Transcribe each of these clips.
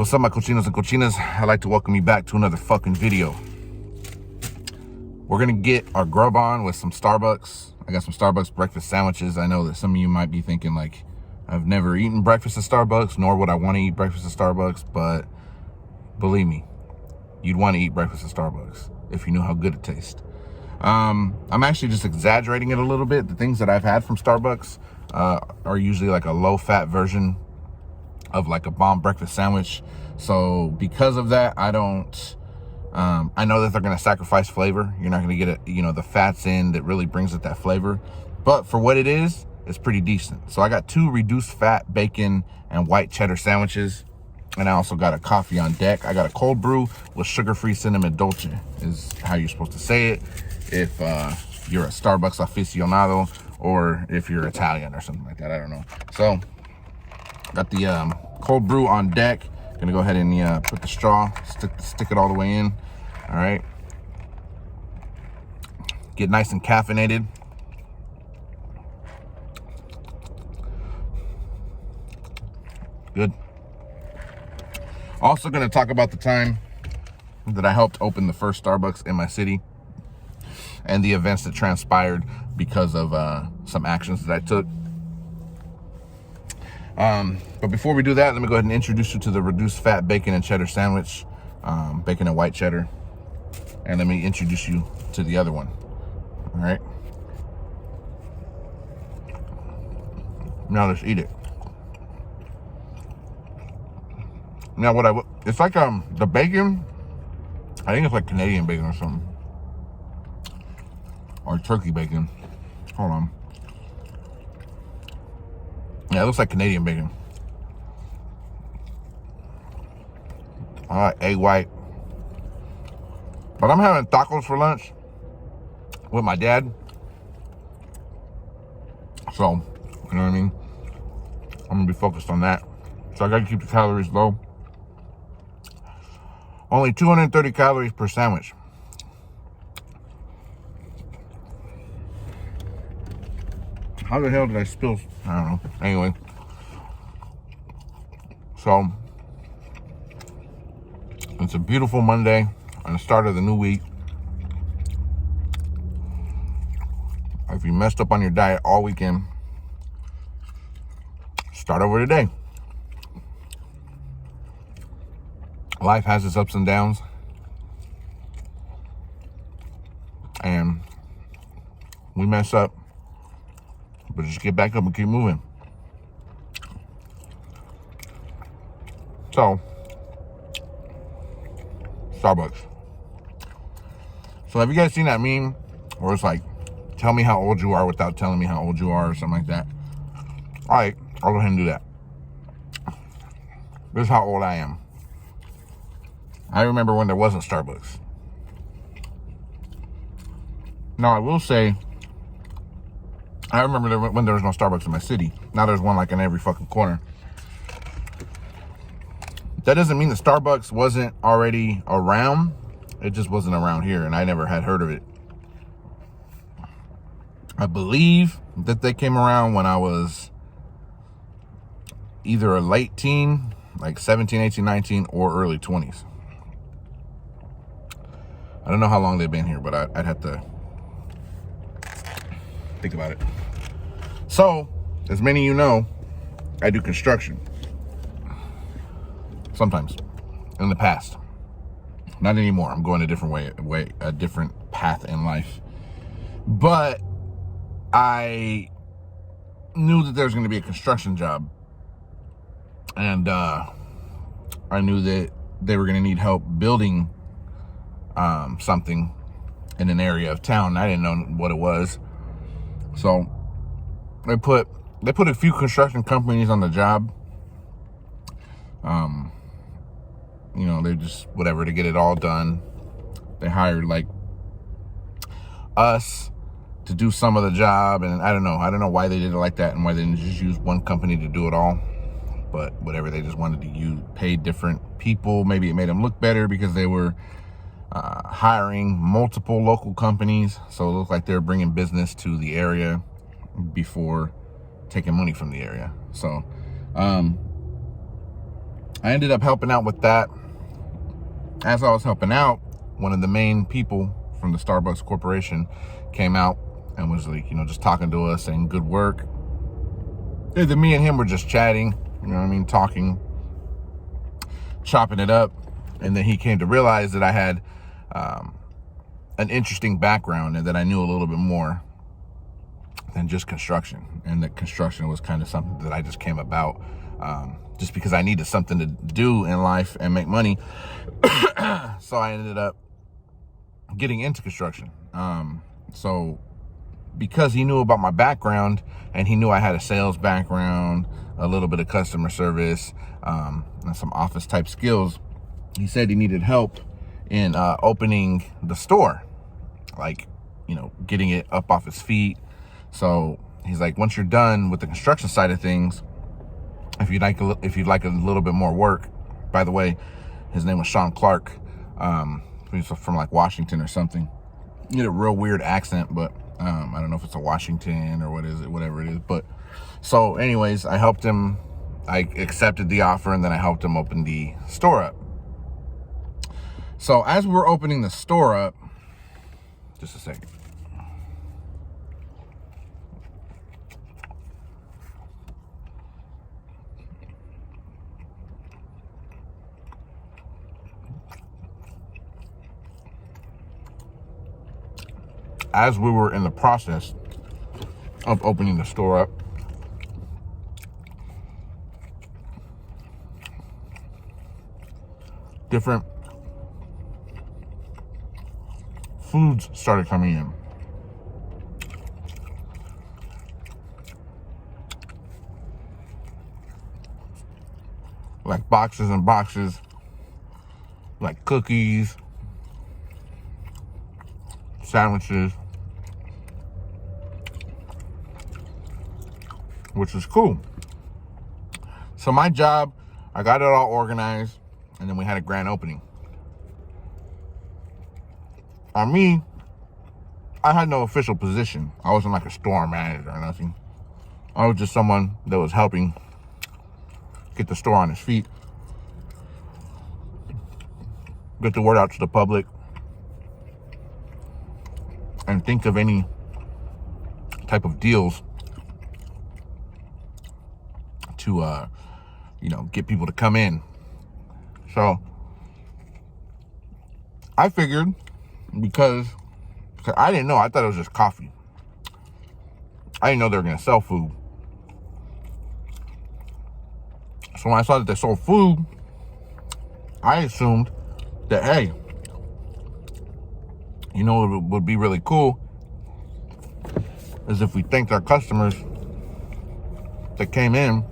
What's up, my cochinos and cochinas? I'd like to welcome you back to another fucking video. We're gonna get our grub on with some Starbucks. I got some Starbucks breakfast sandwiches. I know that some of you might be thinking like, I've never eaten breakfast at Starbucks, nor would I want to eat breakfast at Starbucks, but believe me, you'd want to eat breakfast at Starbucks if you knew how good it tastes. I'm actually just exaggerating it a little bit. The things that I've had from Starbucks are usually like a low-fat version of like a bomb breakfast sandwich. So because of that, I know that they're going to sacrifice flavor. You're not going to get the fats in that really brings it that flavor. But for what it is, it's pretty decent. So I got 2 reduced fat bacon and white cheddar sandwiches. And I also got a coffee on deck. I got a cold brew with sugar-free cinnamon dolce is how you're supposed to say it if you're a Starbucks aficionado or if you're Italian or something like that. I don't know. So got the cold brew on deck. Gonna go ahead and put the straw, stick it all the way in. All right. Get nice and caffeinated. Good. Also gonna talk about the time that I helped open the first Starbucks in my city and the events that transpired because of some actions that I took. But before we do that, let me go ahead and introduce you to the reduced fat bacon and cheddar sandwich, bacon and white cheddar. And let me introduce you to the other one. All right. Now let's eat it. Now it's like the bacon, I think it's like Canadian bacon or something. Or turkey bacon. Hold on. Yeah, it looks like Canadian bacon. All right, egg white. But I'm having tacos for lunch with my dad. So, you know what I mean? I'm gonna be focused on that. So I gotta keep the calories low. Only 230 calories per sandwich. How the hell did I spill? I don't know. Anyway. So, it's a beautiful Monday on the start of the new week. If you messed up on your diet all weekend, start over today. Life has its ups and downs. And we mess up. But just get back up and keep moving. So, Starbucks. So have you guys seen that meme where it's like, tell me how old you are without telling me how old you are or something like that? All right, I'll go ahead and do that. This is how old I am. I remember when there wasn't Starbucks. Now I will say, I remember when there was no Starbucks in my city. Now there's one like in every fucking corner. That doesn't mean that Starbucks wasn't already around. It just wasn't around here, and I never had heard of it. I believe that they came around when I was either a late teen, like 17, 18, 19, or early 20s. I don't know how long they've been here, but I'd have to think about it. So, as many of you know, I do construction. Sometimes. In the past. Not anymore. I'm going a different way, a different path in life. But I knew that there was going to be a construction job. And I knew that they were going to need help building something in an area of town. I didn't know what it was. So they put a few construction companies on the job. They just whatever to get it all done. They hired like us to do some of the job, and I don't know why they did it like that and why they didn't just use one company to do it all. But whatever, they just wanted to pay different people. Maybe it made them look better because they were hiring multiple local companies, so it looked like they were bringing business to the area before taking money from the area. So I ended up helping out with that. As I was helping out, one of the main people from the Starbucks Corporation came out and was like, just talking to us, saying good work. And then me and him were just chatting, talking, chopping it up. And then he came to realize that I had an interesting background and that I knew a little bit more than just construction, and that construction was kind of something that I just came about just because I needed something to do in life and make money. So I ended up getting into construction. So because he knew about my background and he knew I had a sales background, a little bit of customer service, and some office type skills, he said he needed help in opening the store, like, getting it up off his feet. So he's like, once you're done with the construction side of things, if you'd like a little bit more work. By the way, his name was Sean Clark. He's from like Washington or something. He had a real weird accent, but I don't know if it's a Washington or whatever it is. But so anyways, I helped him. I accepted the offer, and then I helped him open the store up. So as we were opening the store up, just a second. As we were in the process of opening the store up, different foods started coming in. Like boxes and boxes, like cookies, sandwiches, which is cool. So my job, I got it all organized, and then we had a grand opening. On me, I had no official position. I wasn't like a store manager or nothing. I was just someone that was helping get the store on its feet, get the word out to the public, and think of any type of deals to, get people to come in. So I figured, because I didn't know, I thought it was just coffee. I didn't know they were going to sell food. So when I saw that they sold food, I assumed that, hey, what would be really cool is if we thanked our customers that came in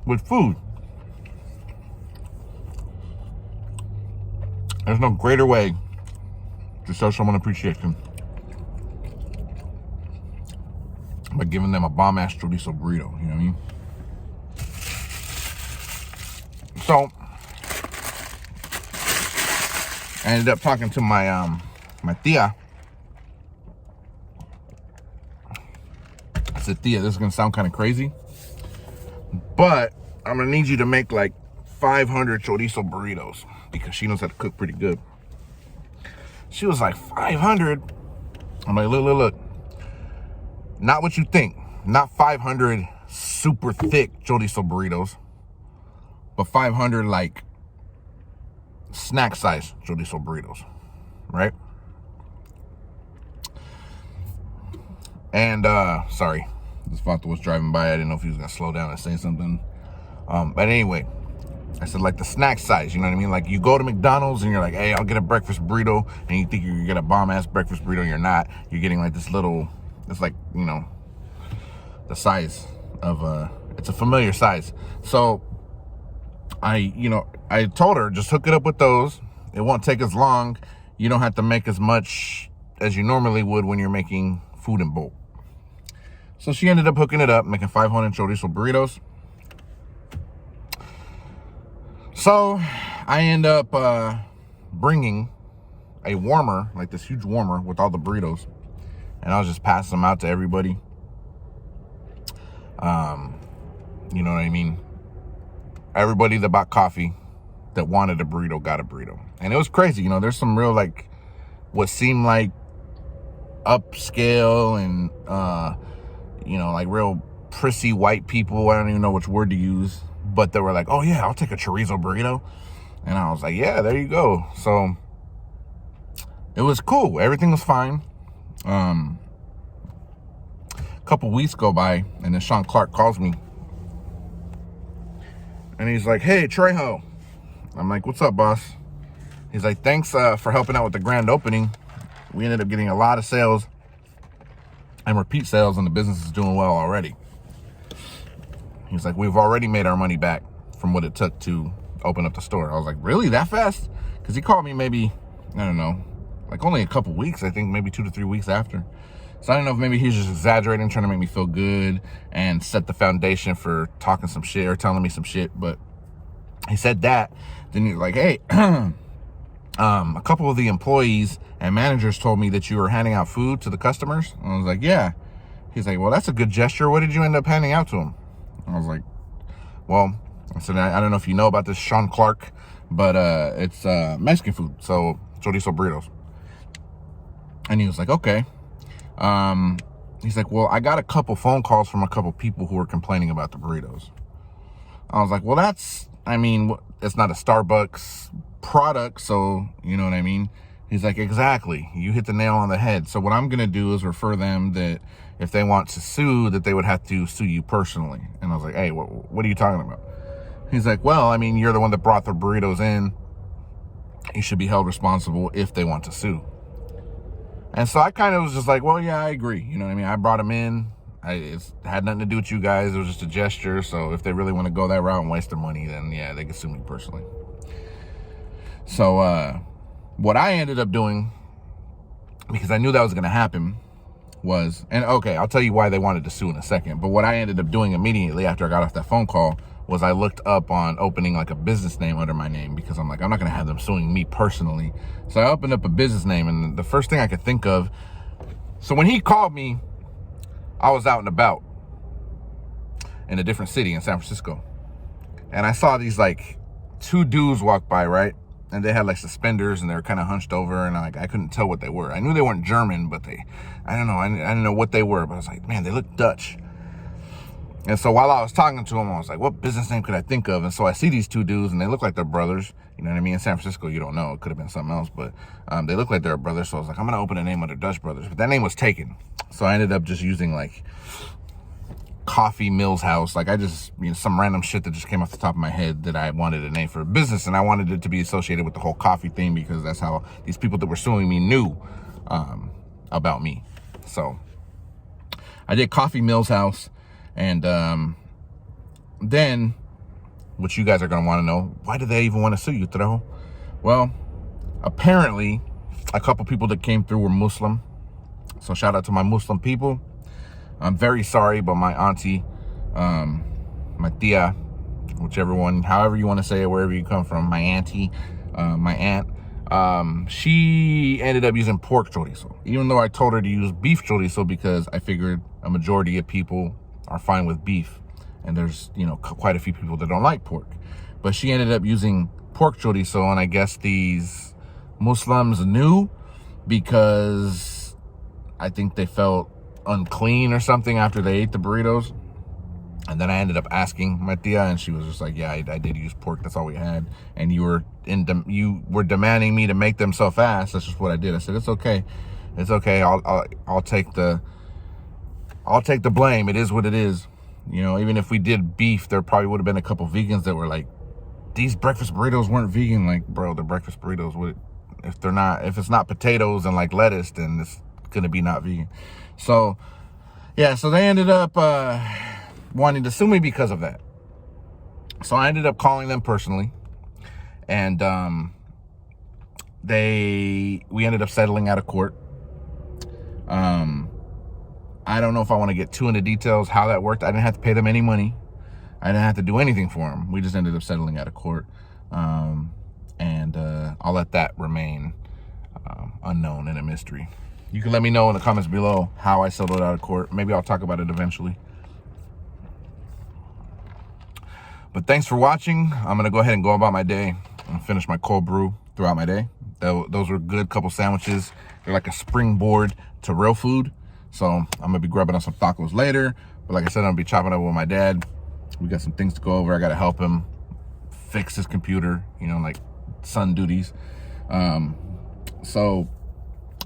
with food. There's no greater way to show someone appreciation by giving them a bomb-ass chorizo burrito, you know what I mean? So I ended up talking to my my tia. I said, Tia, this is gonna sound kind of crazy, but I'm gonna need you to make like 500 chorizo burritos, because she knows how to cook pretty good. She was like, 500? I'm like, look. Not what you think. Not 500 super thick chorizo burritos, but 500 like snack size chorizo burritos, right? And sorry, this Vato was driving by. I didn't know if he was gonna slow down and say something. But anyway, I said like the snack size, you know what I mean? Like you go to McDonald's and you're like, hey, I'll get a breakfast burrito, and you think you're gonna get a bomb ass breakfast burrito, and you're not. You're getting like this little, it's like, the size of it's a familiar size. So I told her, just hook it up with those. It won't take as long. You don't have to make as much as you normally would when you're making food in bulk. So she ended up hooking it up, making 500 chorizo burritos. So I end up bringing a warmer, like this huge warmer with all the burritos, and I was just passing them out to everybody. You know what I mean? everybody that bought coffee that wanted a burrito got a burrito. And it was crazy. You know, there's some real, like, what seemed like upscale and, you know, like real prissy white people. I don't even know which word to use. But they were like, oh, yeah, I'll take a chorizo burrito. And I was like, yeah, there you go. So it was cool. Everything was fine. A couple weeks go by, and then Sean Clark calls me. And he's like, hey, Trejo. I'm like, what's up, boss? He's like, thanks for helping out with the grand opening. We ended up getting a lot of sales and repeat sales, and the business is doing well already. He's like, we've already made our money back from what it took to open up the store. I was like, really, that fast? Because he called me maybe, I don't know, like only a couple weeks, I think maybe 2 to 3 weeks after. So I don't know if maybe he's just exaggerating, trying to make me feel good and set the foundation for talking some shit or telling me some shit. But he said that. Then he's like, hey, a couple of the employees and managers told me that you were handing out food to the customers. And I was like, yeah. He's like, well, that's a good gesture. What did you end up handing out to them? I was like, well, I said, I don't know if you know about this Sean Clark, but it's Mexican food. So chorizo burritos. And he was like, okay. He's like, well, I got a couple phone calls from a couple people who were complaining about the burritos. I was like, well, that's, I mean, it's not a Starbucks product, so you know what I mean? He's like, exactly. You hit the nail on the head. So what I'm going to do is refer them that if they want to sue, that they would have to sue you personally. And I was like, hey, what are you talking about? He's like, well, I mean, you're the one that brought the burritos in. You should be held responsible if they want to sue. And so I kind of was just like, well, yeah, I agree. You know what I mean? I brought them in. It had nothing to do with you guys. It was just a gesture. So if they really want to go that route and waste their money, then yeah, they can sue me personally. So what I ended up doing, because I knew that was going to happen, was, and okay, I'll tell you why they wanted to sue in a second. But what I ended up doing immediately after I got off that phone call was I looked up on opening like a business name under my name, because I'm like, I'm not going to have them suing me personally. So I opened up a business name, and the first thing I could think of, so when he called me, I was out and about in a different city in San Francisco. And I saw these like 2 dudes walk by, right? And they had like suspenders and they were kind of hunched over, and I couldn't tell what they were. I knew they weren't German, but I don't know. I didn't know what they were, but I was like, man, they look Dutch. And so while I was talking to them, I was like, what business name could I think of? And so I see these 2 dudes, and they look like they're brothers. You know what I mean? In San Francisco, you don't know. It could have been something else, but they look like they're brothers. So I was like, I'm going to open a name under Dutch Brothers. But that name was taken. So I ended up just using like Coffee Mills House. Like I just, you know, some random shit that just came off the top of my head that I wanted a name for a business. And I wanted it to be associated with the whole coffee thing, because that's how these people that were suing me knew about me. So I did Coffee Mills House. And then, what you guys are going to want to know, why do they even want to sue you, Trejo? Well, apparently, a couple people that came through were Muslim. So shout out to my Muslim people. I'm very sorry, but my auntie, my tia, whichever one, however you want to say it, wherever you come from, my auntie, my aunt, she ended up using pork chorizo, even though I told her to use beef chorizo, because I figured a majority of people are fine with beef, and there's, you know, quite a few people that don't like pork. But she ended up using pork chorizo, and I guess these Muslims knew, because I think they felt unclean or something after they ate the burritos. And then I ended up asking my tia, and she was just like, yeah, I did use pork. That's all we had. And you were demanding me to make them so fast. That's just what I did. I said, it's okay. It's okay. I'll take the blame. It is what it is. You know, even if we did beef, there probably would have been a couple vegans that were like, these breakfast burritos weren't vegan. Like, bro, the breakfast burritos, if it's not potatoes and like lettuce, then it's going to be not vegan. So, yeah, so they ended up wanting to sue me because of that. So I ended up calling them personally, and we ended up settling out of court. I don't know if I want to get too into details how that worked. I didn't have to pay them any money. I didn't have to do anything for them. We just ended up settling out of court. And I'll let that remain unknown and a mystery. You can let me know in the comments below how I settled out of court. Maybe I'll talk about it eventually. But thanks for watching. I'm going to go ahead and go about my day and finish my cold brew throughout my day. Those were good couple sandwiches. They're like a springboard to real food. So I'm going to be grubbing on some tacos later. But like I said, I'm going to be chopping up with my dad. We got some things to go over. I got to help him fix his computer, you know, like son duties. So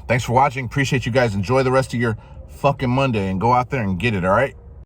thanks for watching. Appreciate you guys. Enjoy the rest of your fucking Monday and go out there and get it, all right?